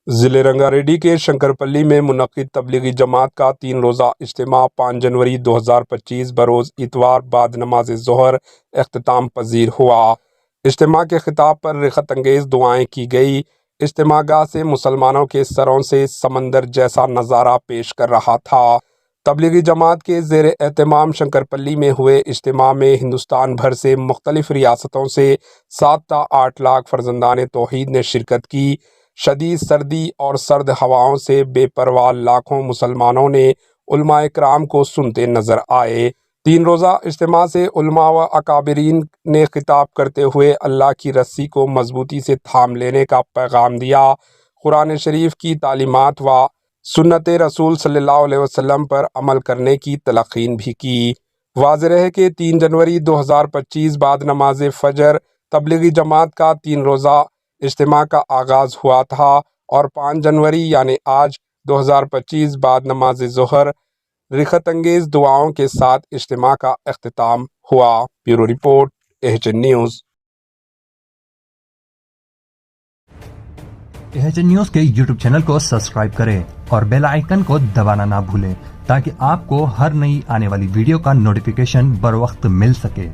ضلع رنگا ریڈی کے شنکرپلی میں منعقد تبلیغی جماعت کا 3 روزہ اجتماع 5 جنوری 2025 بروز اتوار بعد نماز ظہر اختتام پذیر ہوا۔ اجتماع کے خطاب پر رخت انگیز دعائیں کی گئی۔ اجتماع گاہ سے مسلمانوں کے سروں سے سمندر جیسا نظارہ پیش کر رہا تھا۔ تبلیغی جماعت کے زیر اہتمام شنکرپلی میں ہوئے اجتماع میں ہندوستان بھر سے مختلف ریاستوں سے 7 تا 8 لاکھ فرزندان توحید نے شرکت کی۔ شدید سردی اور سرد ہواؤں سے بے پرواہ لاکھوں مسلمانوں نے علماء کرام کو سنتے نظر آئے۔ 3 روزہ اجتماع سے علماء و اکابرین نے خطاب کرتے ہوئے اللہ کی رسی کو مضبوطی سے تھام لینے کا پیغام دیا، قرآن شریف کی تعلیمات و سنت رسول صلی اللہ علیہ وسلم پر عمل کرنے کی تلقین بھی کی۔ واضح ہے کہ 3 جنوری 2025 بعد نماز فجر تبلیغی جماعت کا 3 روزہ اجتماع کا آغاز ہوا تھا اور 5 جنوری یعنی آج 2025 بعد نماز ظہر رخت انگیز دعاؤں کے ساتھ اجتماع کا اختتام ہوا۔ Bureau report AHN news. AHN news کے YouTube چینل کو سبسکرائب کریں اور بیل آئیکن کو دبانا نہ بھولیں تاکہ آپ کو ہر نئی آنے والی ویڈیو کا نوٹیفیکیشن بر وقت مل سکے۔